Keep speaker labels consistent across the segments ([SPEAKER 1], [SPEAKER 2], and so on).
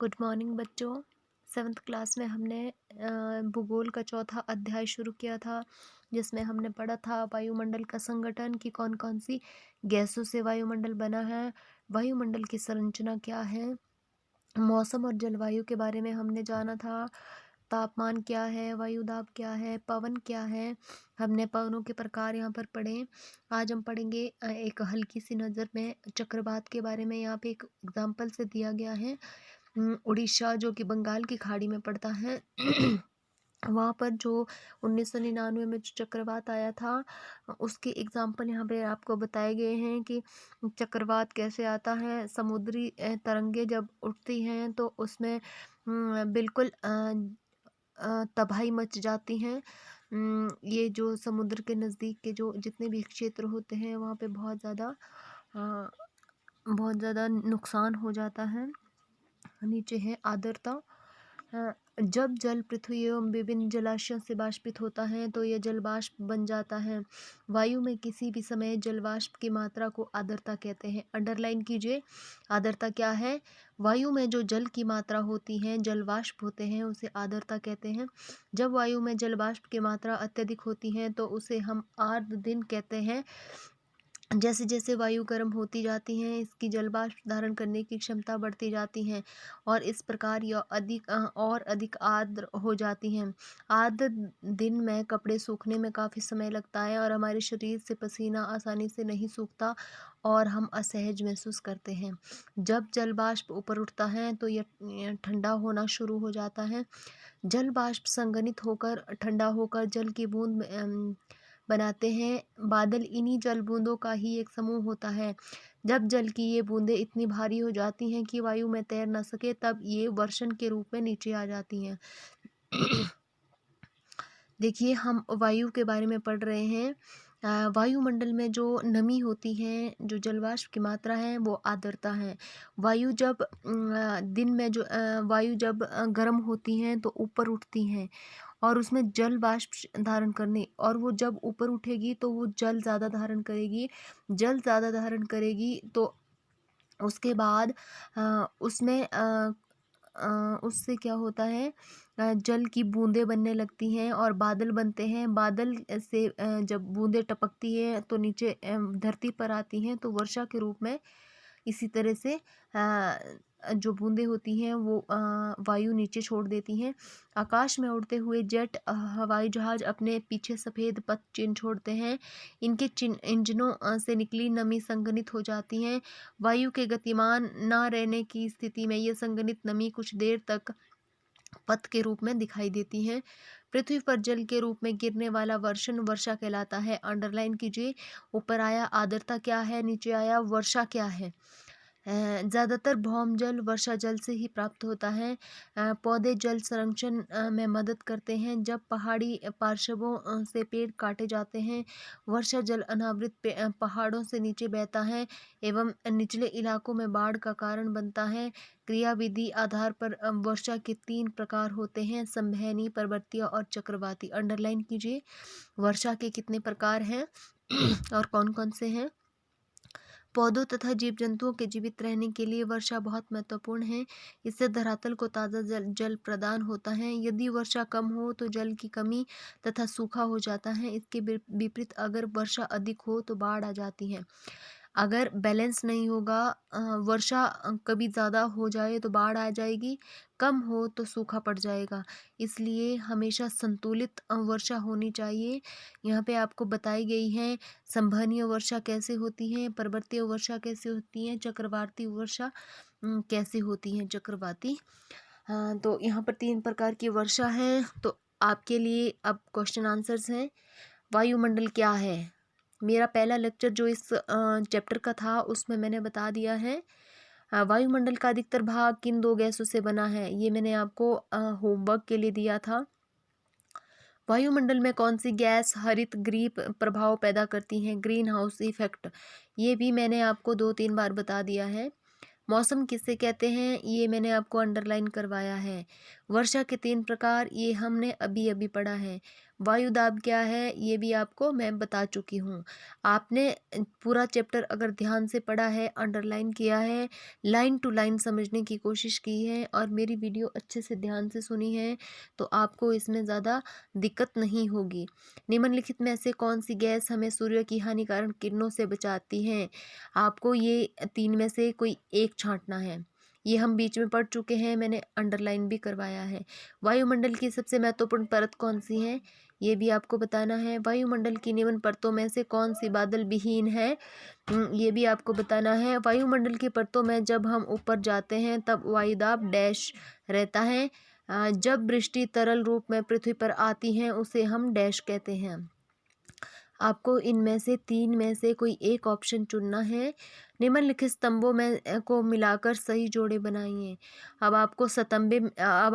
[SPEAKER 1] Good morning बच्चों। 7th class में हमने भूगोल का चौथा अध्याय शुरू किया था, जिसमें हमने पढ़ा था वायुमंडल का संगठन कि कौन कौन सी गैसों से वायुमंडल बना है, वायुमंडल की संरचना क्या है, मौसम और जलवायु के बारे में हमने जाना था। तापमान क्या है, वायु दाब क्या है, पवन क्या है। हमने पवनों के प्रकार यहाँ पर पढ़े। आज हम पढ़ेंगे एक हल्की सी नज़र में चक्रवात के बारे में। यहाँ पे एक एग्जाम्पल से दिया गया है। उड़ीसा जो कि बंगाल की खाड़ी में पड़ता है वहाँ पर जो 1999 में जो चक्रवात आया था, उसके एग्जाम्पल यहाँ पे आपको बताए गए हैं कि चक्रवात कैसे आता है। समुद्री तरंगे जब उठती हैं तो उसमें बिल्कुल तबाही मच जाती हैं। ये जो समुद्र के नज़दीक के जो जितने भी क्षेत्र होते हैं वहाँ पे बहुत ज़्यादा नुकसान हो जाता है। नीचे है आर्द्रता। जब जल पृथ्वी एवं विभिन्न जलाशयों से वाष्पित होता है तो यह जल वाष्प बन जाता है। वायु में किसी भी समय जल वाष्प की मात्रा को आर्द्रता कहते हैं। अंडरलाइन कीजिए, आर्द्रता क्या है। वायु में जो जल की मात्रा होती है, जल वाष्प होते हैं, उसे आर्द्रता कहते हैं। जब वायु में जल वाष्प की मात्रा अत्यधिक होती है तो उसे हम आर्द्र दिन कहते हैं। जैसे जैसे वायु गर्म होती जाती है, इसकी जलवाष्प धारण करने की क्षमता बढ़ती जाती है और इस प्रकार यह अधिक आर्द्र हो जाती हैं। आर्द्र दिन में कपड़े सूखने में काफ़ी समय लगता है और हमारे शरीर से पसीना आसानी से नहीं सूखता और हम असहज महसूस करते हैं। जब जल वाष्प ऊपर उठता है तो यह ठंडा होना शुरू हो जाता है। जल वाष्प संघनित होकर ठंडा होकर जल की बूंद बनाते हैं। बादल इन्हीं जल बूंदों का ही एक समूह होता है। जब जल की ये बूंदें इतनी भारी हो जाती हैं कि वायु में तैर न सके, तब ये वर्षण के रूप में नीचे आ जाती हैं। देखिए, हम वायु के बारे में पढ़ रहे हैं। वायुमंडल में जो नमी होती है, जो जलवाष्प की मात्रा है, वो आर्द्रता है। वायु जब दिन में जो वायु जब गर्म होती हैं तो ऊपर उठती हैं और उसमें जल वाष्प धारण करने, और वो जब ऊपर उठेगी तो वो जल ज़्यादा धारण करेगी। जल ज़्यादा धारण करेगी तो उसके बाद उससे क्या होता है, जल की बूंदें बनने लगती हैं और बादल बनते हैं। बादल से जब बूंदें टपकती है तो नीचे धरती पर आती हैं तो वर्षा के रूप में इसी तरह से जो बूंदें होती हैं वो वायु नीचे छोड़ देती हैं। आकाश में उड़ते हुए जेट हवाई जहाज अपने पीछे सफ़ेद पथ चिन्ह छोड़ते हैं। इनके इंजनों से निकली नमी संघनित हो जाती हैं। वायु के गतिमान न रहने की स्थिति में यह संघनित नमी कुछ देर तक पथ के रूप में दिखाई देती हैं। पृथ्वी पर जल के रूप में गिरने वाला वर्षण वर्षा कहलाता है। अंडरलाइन कीजिए, ऊपर आया आर्द्रता क्या है, नीचे आया वर्षा क्या है। ज़्यादातर भौम जल वर्षा जल से ही प्राप्त होता है। पौधे जल संरक्षण में मदद करते हैं। जब पहाड़ी पार्श्वों से पेड़ काटे जाते हैं, वर्षा जल अनावृत पहाड़ों से नीचे बहता है एवं निचले इलाकों में बाढ़ का कारण बनता है। क्रियाविधि आधार पर वर्षा के 3 प्रकार होते हैं, संवहनी, पर्वतीय और चक्रवाती। अंडरलाइन कीजिए, वर्षा के कितने प्रकार हैं और कौन कौन से हैं। पौधों तथा जीव जंतुओं के जीवित रहने के लिए वर्षा बहुत महत्वपूर्ण है। इससे धरातल को ताज़ा जल प्रदान होता है। यदि वर्षा कम हो तो जल की कमी तथा सूखा हो जाता है। इसके विपरीत अगर वर्षा अधिक हो तो बाढ़ आ जाती है। अगर बैलेंस नहीं होगा, वर्षा कभी ज़्यादा हो जाए तो बाढ़ आ जाएगी, कम हो तो सूखा पड़ जाएगा। इसलिए हमेशा संतुलित वर्षा होनी चाहिए। यहाँ पे आपको बताई गई है संवहनीय वर्षा कैसे होती है, पर्वतीय वर्षा कैसे होती है, चक्रवाती वर्षा कैसे होती है। चक्रवाती, हाँ, तो यहाँ पर 3 प्रकार की वर्षा है। तो आपके लिए अब क्वेश्चन आंसर्स हैं। वायुमंडल क्या है। मेरा पहला लेक्चर जो इस चैप्टर का था उसमें मैंने बता दिया है। वायुमंडल का अधिकतर भाग किन 2 गैसों से बना है, ये मैंने आपको होमवर्क के लिए दिया था। वायुमंडल में कौन सी गैस हरित गृह प्रभाव पैदा करती हैं, ग्रीन हाउस इफेक्ट, ये भी मैंने आपको 2-3 बार बता दिया है। मौसम किसे कहते हैं, ये मैंने आपको अंडरलाइन करवाया है। वर्षा के 3 प्रकार, ये हमने अभी अभी पढ़ा है। वायु दाब क्या है ये भी आपको मैं बता चुकी हूँ। आपने पूरा चैप्टर अगर ध्यान से पढ़ा है, अंडरलाइन किया है, लाइन टू लाइन समझने की कोशिश की है और मेरी वीडियो अच्छे से ध्यान से सुनी है तो आपको इसमें ज़्यादा दिक्कत नहीं होगी। निम्नलिखित में से कौन सी गैस हमें सूर्य की हानिकारक किरणों से बचाती है? आपको ये 3 में से कोई एक छाँटना है। ये हम बीच में पढ़ चुके हैं, मैंने अंडरलाइन भी करवाया है। वायुमंडल की सबसे महत्वपूर्ण परत कौन सी है? ये भी आपको बताना है। वायुमंडल की निम्न परतों में से कौन सी बादल विहीन है? ये भी आपको बताना है। वायुमंडल की परतों में जब हम ऊपर जाते हैं तब वायुदाब डैश रहता है। जब वृष्टि तरल रूप में पृथ्वी पर आती है उसे हम डैश कहते हैं। आपको इनमें से 3 में से कोई एक ऑप्शन चुनना है। निम्नलिखित स्तंभों में को मिलाकर सही जोड़े बनाइए। अब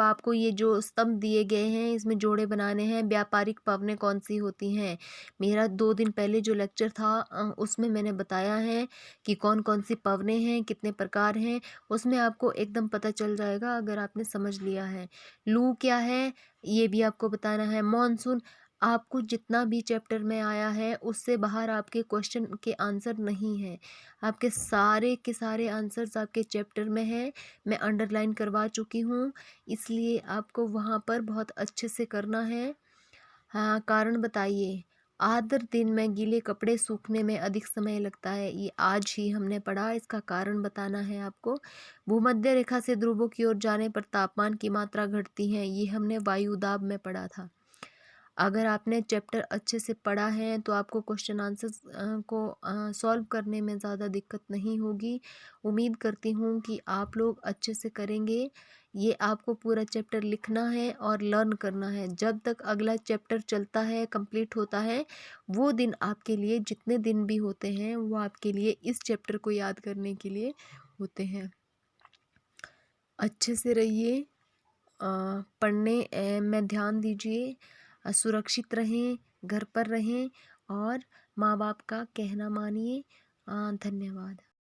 [SPEAKER 1] आपको ये जो स्तंभ दिए गए हैं इसमें जोड़े बनाने हैं। व्यापारिक पवनें कौन सी होती हैं? मेरा 2 दिन पहले जो लेक्चर था उसमें मैंने बताया है कि कौन कौन सी पवनें हैं, कितने प्रकार हैं, उसमें आपको एकदम पता चल जाएगा अगर आपने समझ लिया है। लू क्या है ये भी आपको बताना है। मानसून आपको जितना भी चैप्टर में आया है उससे बाहर आपके क्वेश्चन के आंसर नहीं है। आपके सारे के सारे आंसर्स आपके चैप्टर में हैं। मैं अंडरलाइन करवा चुकी हूँ, इसलिए आपको वहाँ पर बहुत अच्छे से करना है। हाँ, कारण बताइए। आर्द्र दिन में गीले कपड़े सूखने में अधिक समय लगता है। ये आज ही हमने पढ़ा, इसका कारण बताना है आपको। भूमध्य रेखा से ध्रुवों की ओर जाने पर तापमान की मात्रा घटती है। ये हमने वायु दाब में पढ़ा था। अगर आपने चैप्टर अच्छे से पढ़ा है तो आपको क्वेश्चन आंसर्स को सॉल्व करने में ज़्यादा दिक्कत नहीं होगी। उम्मीद करती हूँ कि आप लोग अच्छे से करेंगे। ये आपको पूरा चैप्टर लिखना है और लर्न करना है। जब तक अगला चैप्टर चलता है, कंप्लीट होता है, वो दिन आपके लिए जितने दिन भी होते हैं वो आपके लिए इस चैप्टर को याद करने के लिए होते हैं। अच्छे से रहिए, पढ़ने में ध्यान दीजिए, सुरक्षित रहें, घर पर रहें और माँ बाप का कहना मानिए। धन्यवाद।